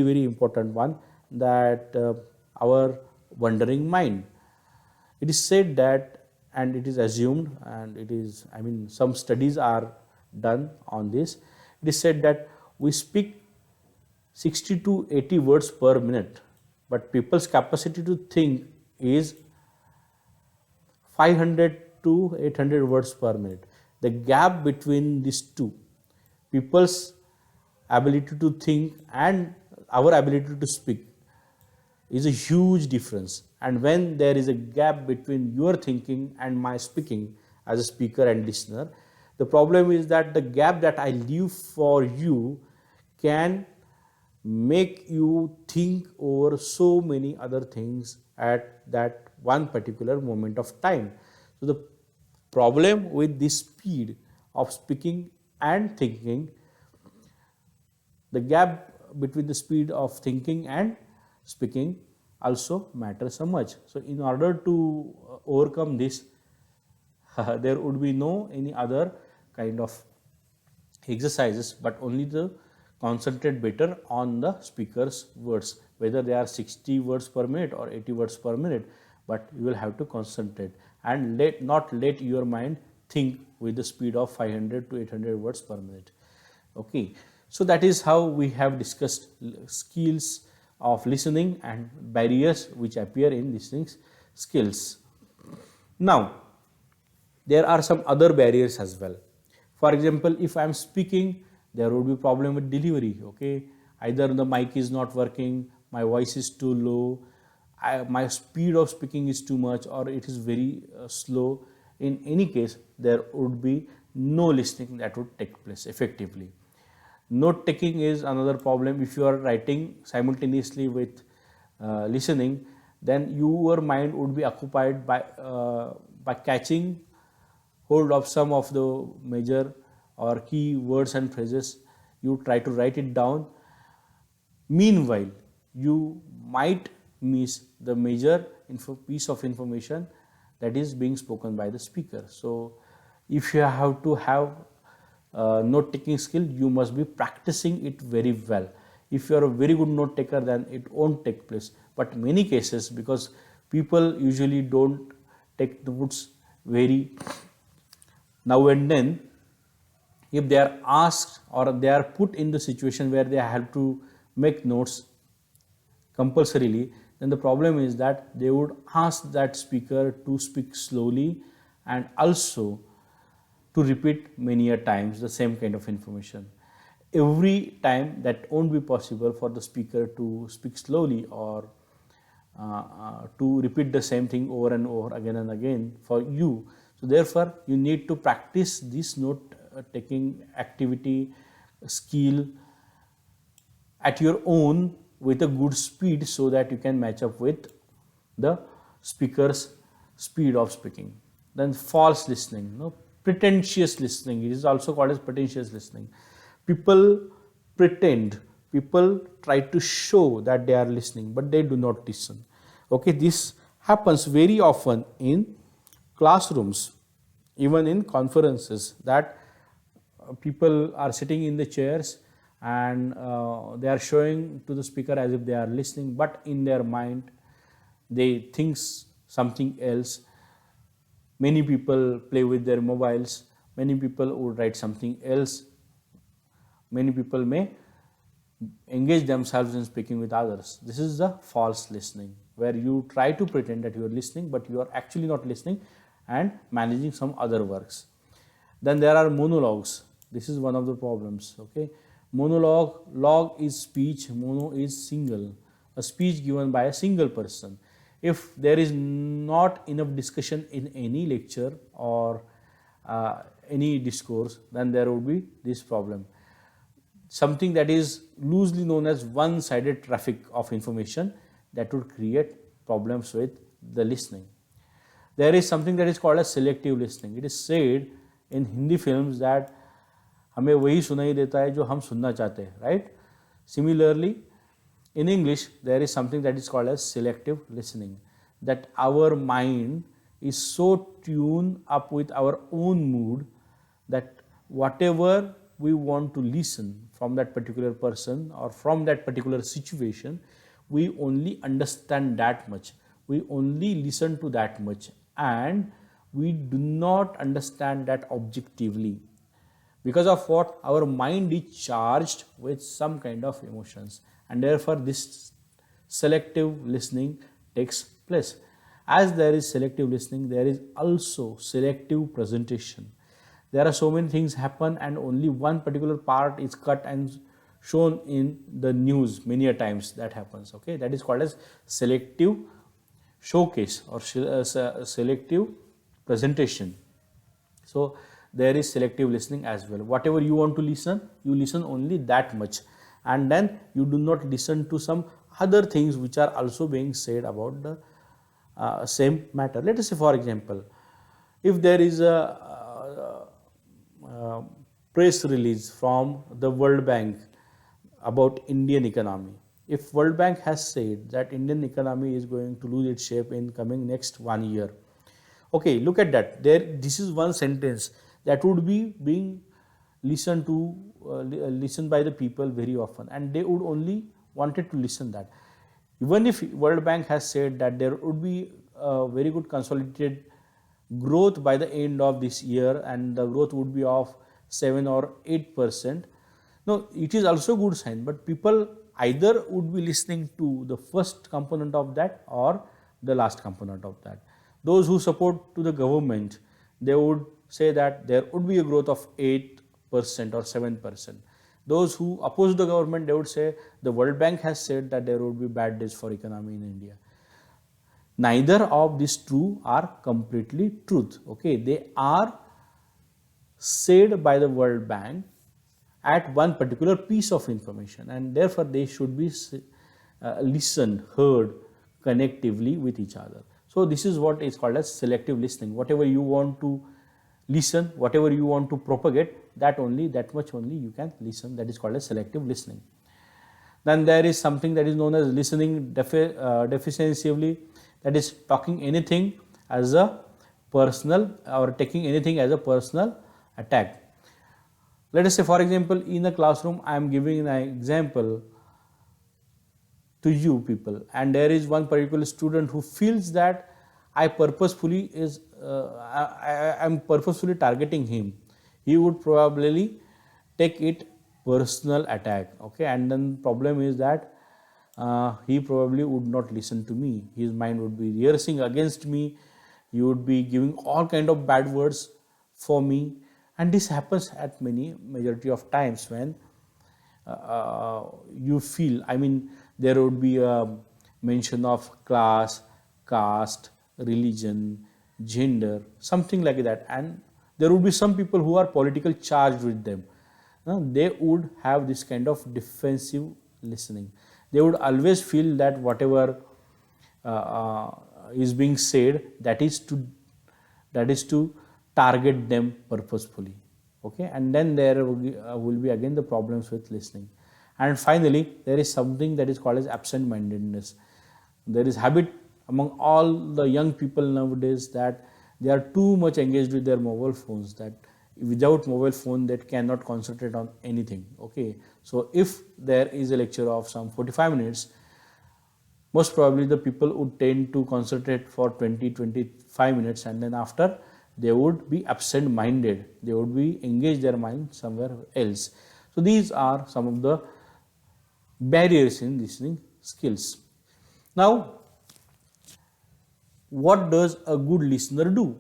very important one, that our wandering mind. It is said that, and it is assumed, and it is, I mean, some studies are done on this. It is said that we speak 60 to 80 words per minute, but people's capacity to think is 500 to 800 words per minute. The gap between these two, people's ability to think and our ability to speak, is a huge difference. And when there is a gap between your thinking and my speaking as a speaker and listener, the problem is that the gap that I leave for you can make you think over so many other things at that one particular moment of time. So the problem with this speed of speaking and thinking, the gap between the speed of thinking and speaking also matters so much. So in order to overcome this, there would be no any other kind of exercises, but only to concentrate better on the speaker's words, whether they are 60 words per minute or 80 words per minute, but you will have to concentrate and not let your mind think with the speed of 500 to 800 words per minute. Okay, so that is how we have discussed skills of listening and barriers which appear in listening skills. Now, there are some other barriers as well. For example, if I am speaking, there would be problem with delivery. Okay, either the mic is not working, my voice is too low, my speed of speaking is too much, or it is very slow. In any case, there would be no listening that would take place effectively. Note taking is another problem. If you are writing simultaneously with listening, then your mind would be occupied by catching hold of some of the major or key words and phrases. You try to write it down. Meanwhile, you might miss the major piece of information that is being spoken by the speaker. So if you have to have note taking skill, you must be practicing it very well. If you are a very good note taker, then it won't take place. But many cases, because people usually don't take notes very now and then, if they are asked or they are put in the situation where they have to make notes compulsorily, then the problem is that they would ask that speaker to speak slowly and also to repeat many a times the same kind of information. Every time that won't be possible for the speaker to speak slowly or to repeat the same thing over and over again and again for you. So therefore, you need to practice this note taking activity skill at your own with a good speed, so that you can match up with the speaker's speed of speaking. Then false listening, pretentious listening, it is also called as pretentious listening. People pretend, people try to show that they are listening, but they do not listen. Okay, this happens very often in classrooms, even in conferences, that people are sitting in the chairs and they are showing to the speaker as if they are listening, but in their mind they think something else. Many people play with their mobiles, many people would write something else, many people may engage themselves in speaking with others. This is the false listening, where you try to pretend that you are listening, but you are actually not listening and managing some other works. Then there are monologues. This is one of the problems. Okay, monologue, log is speech, mono is single, a speech given by a single person. If there is not enough discussion in any lecture or any discourse, then there would be this problem. Something that is loosely known as one-sided traffic of information, that would create problems with the listening. There is something that is called as selective listening. It is said in Hindi films that हमें वही सुनाई देता है जो हम सुनना चाहते हैं, right? Similarly, in English, there is something that is called as selective listening, that our mind is so tuned up with our own mood that whatever we want to listen from that particular person or from that particular situation, we only understand that much, we only listen to that much, and we do not understand that objectively. Because of what? Our mind is charged with some kind of emotions, and therefore this selective listening takes place. As there is selective listening, there is also selective presentation. There are so many things happen and only one particular part is cut and shown in the news many a times. That happens, okay? That is called as selective showcase or selective presentation. So there is selective listening as well. Whatever you want to listen, you listen only that much, and then you do not listen to some other things which are also being said about the same matter. Let us say, for example, if there is a press release from the World Bank about Indian economy. If World Bank has said that Indian economy is going to lose its shape in coming next 1 year, okay, look at that. There, this is one sentence that would be being listened to, listened by the people very often, and they would only wanted to listen that. Even if World Bank has said that there would be a very good consolidated growth by the end of this year and the growth would be of 7 or 8%. No, it is also a good sign, but people either would be listening to the first component of that or the last component of that. Those who support to the government, they would say that there would be a growth of 8% or 7%. Those who oppose the government, they would say the World Bank has said that there would be bad days for economy in India. Neither of these two are completely truth. Okay, they are said by the World Bank at one particular piece of information, and therefore they should be listened, heard connectively with each other. So this is what is called as selective listening. Whatever you want to listen, whatever you want to propagate, that much only you can listen. That is called as selective listening. Then there is something that is known as listening defensively, that is talking anything as a personal or taking anything as a personal attack. Let us say, for example, in a classroom, I am giving an example to you people, and there is one particular student who feels that I am purposefully targeting him. He would probably take it personal attack, okay, and then problem is that he probably would not listen to me. His mind would be rehearsing against me. He would be giving all kind of bad words for me, and this happens at majority of times when you feel, I mean, there would be a mention of class, caste, religion, gender, something like that, and there would be some people who are politically charged with them. They would have this kind of defensive listening. They would always feel that whatever is being said, that is to target them purposefully, okay, and then there will be again the problems with listening. And finally, there is something that is called as absent-mindedness. There is habit among all the young people nowadays that they are too much engaged with their mobile phones, that without mobile phone they cannot concentrate on anything, okay. So if there is a lecture of some 45 minutes, most probably the people would tend to concentrate for 20-25 minutes, and then after they would be absent minded, they would be engage their mind somewhere else. So these are some of the barriers in listening skills. Now, what does a good listener do?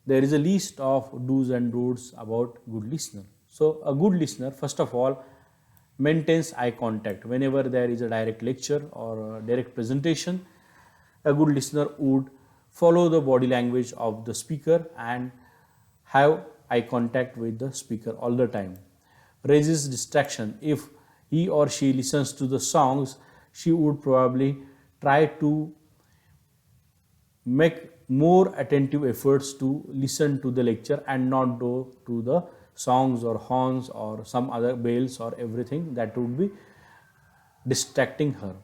There is a list of do's and don'ts about good listener. So a good listener, first of all, maintains eye contact. Whenever there is a direct lecture or a direct presentation, a good listener would follow the body language of the speaker and have eye contact with the speaker all the time. Resists distraction. If he or she listens to the songs, she would probably try to make more attentive efforts to listen to the lecture and not go to the songs or horns or some other bells or everything that would be distracting her.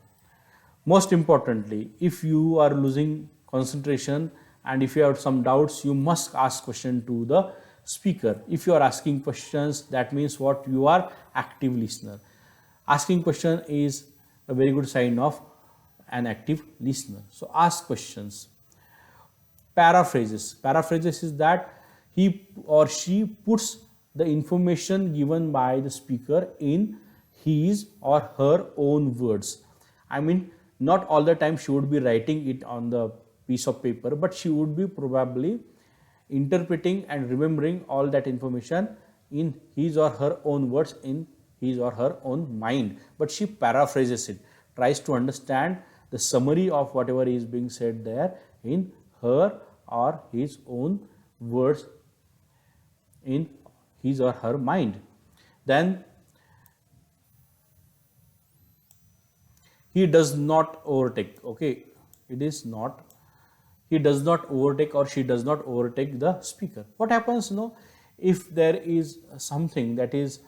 Most importantly, if you are losing concentration and if you have some doubts, you must ask question to the speaker. If you are asking questions, that means what? You are active listener. Asking question is a very good sign of an active listener. So ask questions. Paraphrases is that he or she puts the information given by the speaker in his or her own words. I mean, not all the time she would be writing it on the piece of paper, but she would be probably interpreting and remembering all that information in his or her own words, in his or her own mind. But she paraphrases it, tries to understand the summary of whatever is being said there in her or his own words, in his or her mind. Then he does not overtake. Okay, it is not, he does not overtake or she does not overtake the speaker. What happens, if there is something that is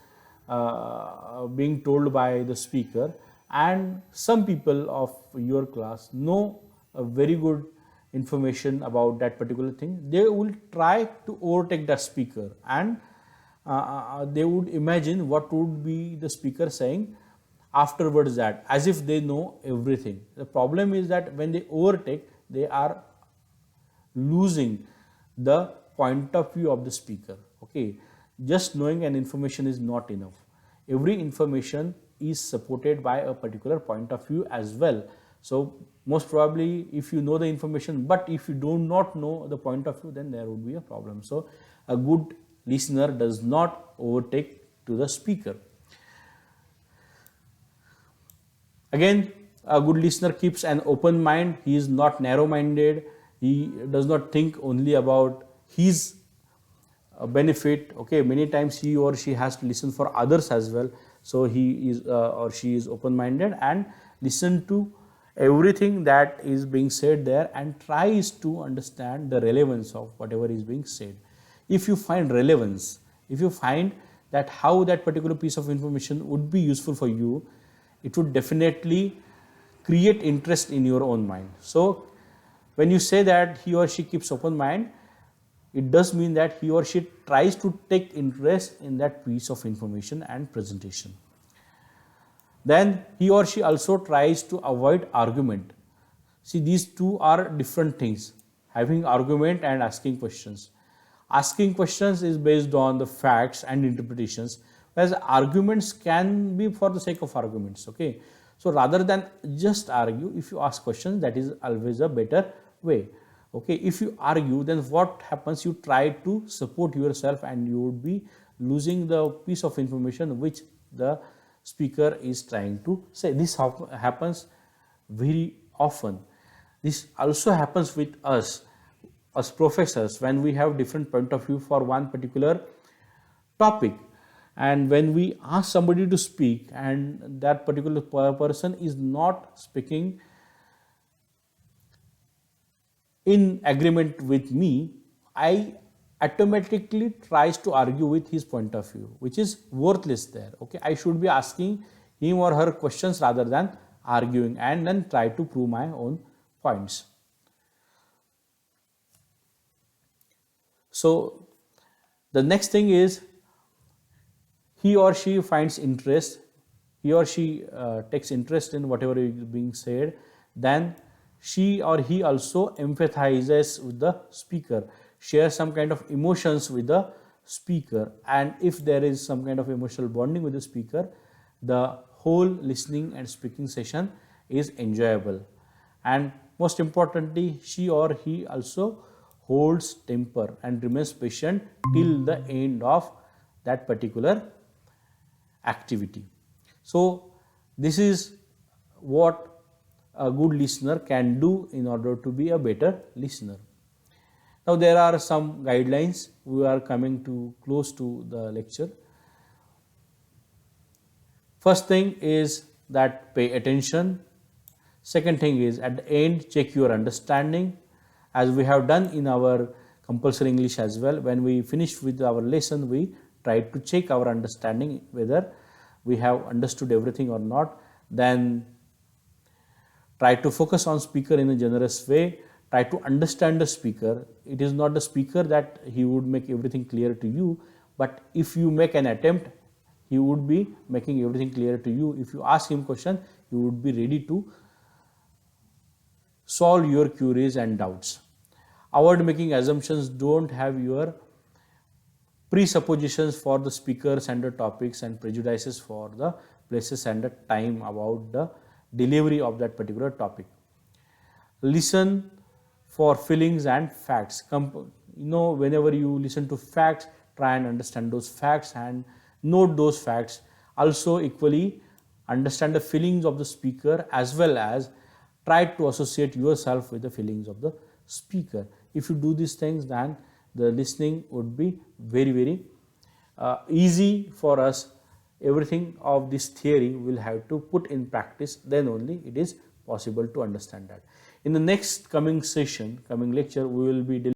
being told by the speaker, and some people of your class know a very good information about that particular thing, they will try to overtake that speaker, and they would imagine what would be the speaker saying afterwards, that as if they know everything. The problem is that when they overtake, they are losing the point of view of the speaker. Okay, just knowing an information is not enough. Every information is supported by a particular point of view as well. So most probably, if you know the information, but if you do not know the point of view, then there would be a problem. So a good listener does not overtake to the speaker. Again, a good listener keeps an open mind. He is not narrow-minded. He does not think only about his benefit. Okay, many times he or she has to listen for others as well. So he is or she is open-minded and listen to everything that is being said there and tries to understand the relevance of whatever is being said. If you find relevance, if you find that how that particular piece of information would be useful for you, it would definitely create interest in your own mind. So when you say that he or she keeps open mind, it does mean that he or she tries to take interest in that piece of information and presentation. Then he or she also tries to avoid argument. See, these two are different things, having argument and asking questions. Asking questions is based on the facts and interpretations, whereas arguments can be for the sake of arguments. Okay, so rather than just argue, if you ask questions, that is always a better way. Okay, if you argue, then what happens? You try to support yourself and you would be losing the piece of information which the speaker is trying to say. This happens very often. This also happens with us as professors when we have different point of view for one particular topic, and when we ask somebody to speak and that particular person is not speaking in agreement with me, I automatically tries to argue with his point of view, which is worthless there. Okay, I should be asking him or her questions rather than arguing, and then try to prove my own points. So the next thing is, he or she finds interest, he or she takes interest in whatever is being said, then she or he also empathizes with the speaker, shares some kind of emotions with the speaker, and if there is some kind of emotional bonding with the speaker, the whole listening and speaking session is enjoyable. And most importantly, she or he also holds temper and remains patient till the end of that particular activity. So this is what a good listener can do in order to be a better listener. Now there are some guidelines. We are coming to close to the lecture. First thing is that pay attention. Second thing is, at the end, check your understanding, as we have done in our compulsory English as well. When we finish with our lesson, we try to check our understanding whether we have understood everything or not. Then try to focus on speaker in a generous way. try to understand the speaker. It is not the speaker that he would make everything clear to you, but if you make an attempt, he would be making everything clear to you. If you ask him question, he would be ready to solve your queries and doubts. Avoid making assumptions. Don't have your presuppositions for the speakers and the topics and prejudices for the places and the time about the delivery of that particular topic. Listen for feelings and facts. Whenever you listen to facts, try and understand those facts and note those facts. Also equally understand the feelings of the speaker, as well as try to associate yourself with the feelings of the speaker. If you do these things, then the listening would be very easy for us. Everything of this theory will have to put in practice, then only it is possible to understand that. In the next coming lecture, we will be